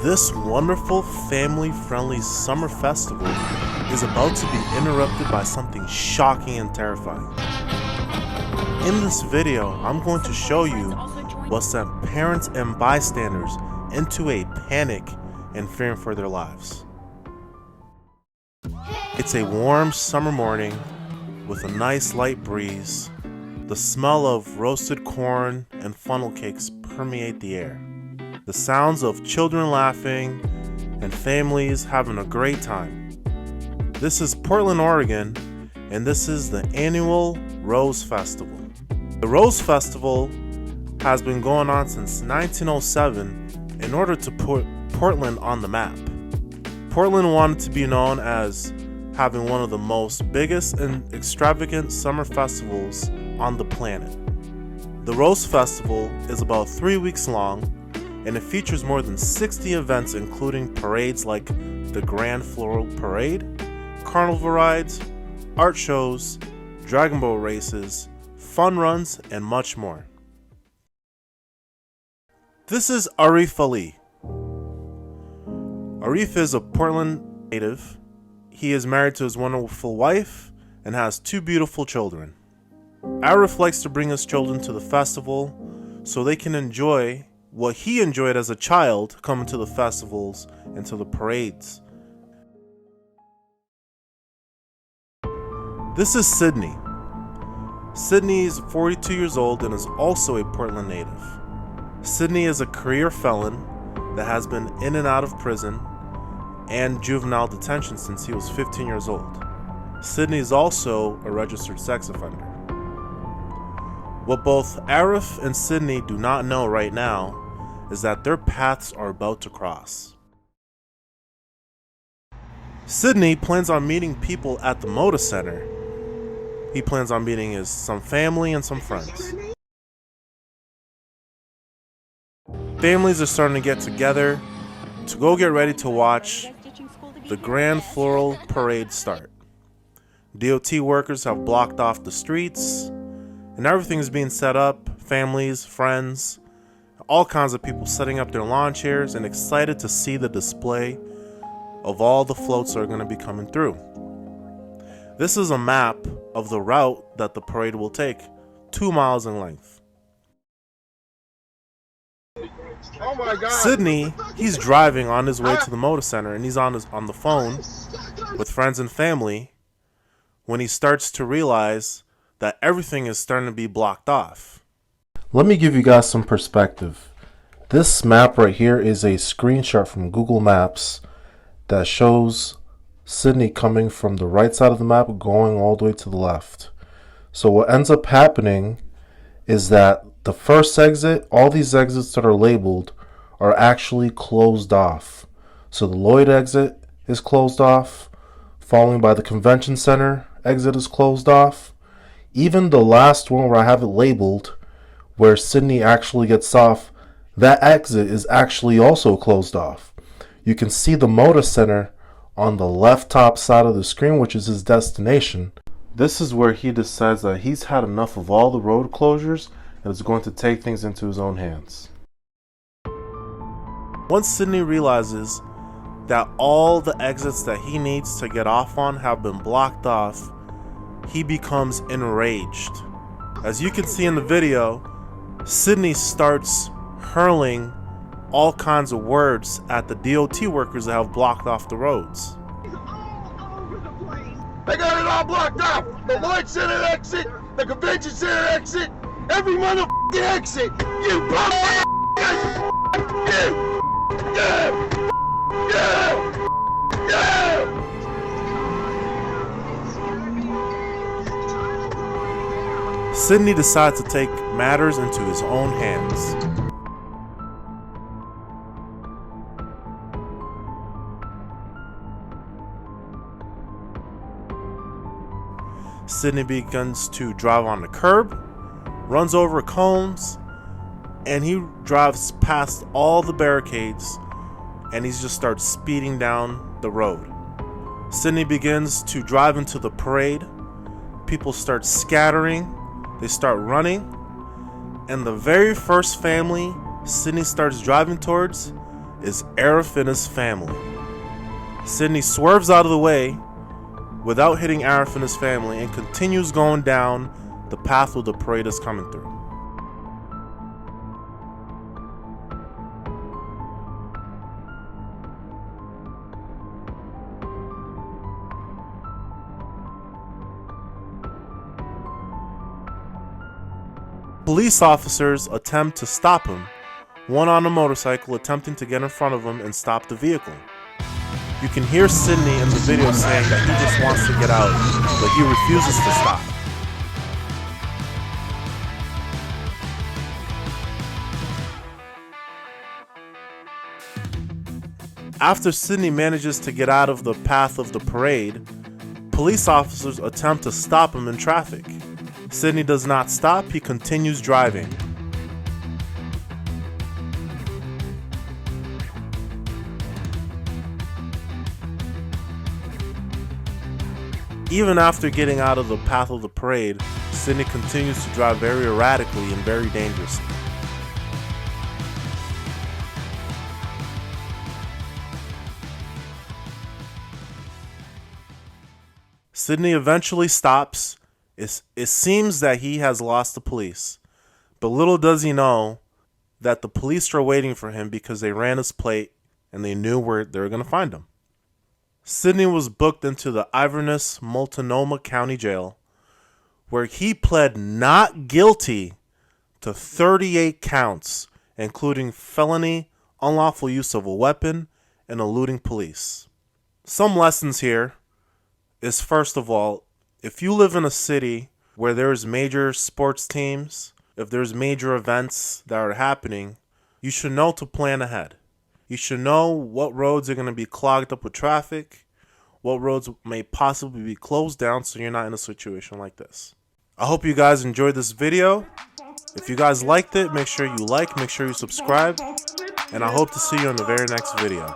This wonderful family-friendly summer festival is about to be interrupted by something shocking and terrifying. In this video, I'm going to show you what sent parents and bystanders into a panic and fearing for their lives. It's a warm summer morning with a nice light breeze. The smell of roasted corn and funnel cakes permeate the air. The sounds of children laughing and families having a great time. This is Portland, Oregon, and this is the annual Rose Festival. The Rose Festival has been going on since 1907 in order to put Portland on the map. Portland wanted to be known as having one of the most biggest and extravagant summer festivals on the planet. The Rose Festival is about 3 weeks long, and it features more than 60 events including parades like the Grand Floral Parade, carnival rides, art shows, Dragon Boat races, fun runs, and much more. This is Arif Ali. Arif is a Portland native. He is married to his wonderful wife and has 2 beautiful children. Arif likes to bring his children to the festival so they can enjoy what he enjoyed as a child coming to the festivals and to the parades. This is Sydney. Sydney is 42 years old and is also a Portland native. Sydney is a career felon that has been in and out of prison and juvenile detention since he was 15 years old. Sydney is also a registered sex offender. What both Arif and Sydney do not know right now is that their paths are about to cross. Sydney plans on meeting people at the Moda Center. He plans on meeting some family and some friends. Families are starting to get together to go get ready to watch the Grand Floral Parade start. DOT workers have blocked off the streets, and everything is being set up. Families, friends, all kinds of people setting up their lawn chairs and excited to see the display of all the floats that are going to be coming through. This is a map of the route that the parade will take, 2 miles in length. Oh my God. Sydney, he's driving on his way to the Moda Center, and he's on the phone with friends and family when he starts to realize that everything is starting to be blocked off. Let me give you guys some perspective. This map right here is a screenshot from Google Maps that shows Sydney coming from the right side of the map going all the way to the left. So what ends up happening is that the first exit, all these exits that are labeled are actually closed off. So the Lloyd exit is closed off, following by the Convention Center exit is closed off. Even the last one where I have it labeled, where Sydney actually gets off, that exit is actually also closed off. You can see the Moda Center on the left top side of the screen, which is his destination. This is where he decides that he's had enough of all the road closures and is going to take things into his own hands. Once Sydney realizes that all the exits that he needs to get off on have been blocked off, he becomes enraged. As you can see in the video, Sydney starts hurling all kinds of words at the DOT workers that have blocked off the roads. They got it all blocked off. The Lloyd Center exit, the Convention Center exit, every motherfucking exit. You bum. Sydney decides to take matters into his own hands. Sydney begins to drive on the curb, runs over cones, and he drives past all the barricades, and he just starts speeding down the road. Sydney begins to drive into the parade. People start scattering. They start running, and the very first family Sydney starts driving towards is Arif and his family. Sydney swerves out of the way without hitting Arif and his family and continues going down the path where the parade is coming through. Police officers attempt to stop him, one on a motorcycle attempting to get in front of him and stop the vehicle. You can hear Sydney in the video saying that he just wants to get out, but he refuses to stop. After Sydney manages to get out of the path of the parade, police officers attempt to stop him in traffic. Sydney does not stop, he continues driving. Even after getting out of the path of the parade, Sydney continues to drive very erratically and very dangerously. Sydney eventually stops. It seems that he has lost the police, but little does he know that the police are waiting for him because they ran his plate and they knew where they were going to find him. Sydney was booked into the Inverness Multnomah County Jail, where he pled not guilty to 38 counts, including felony, unlawful use of a weapon, and eluding police. Some lessons here is, first of all, if you live in a city where there's major sports teams, if there's major events that are happening, you should know to plan ahead. You should know what roads are going to be clogged up with traffic, what roads may possibly be closed down so you're not in a situation like this. I hope you guys enjoyed this video. If you guys liked it, make sure you like, make sure you subscribe, and I hope to see you in the very next video.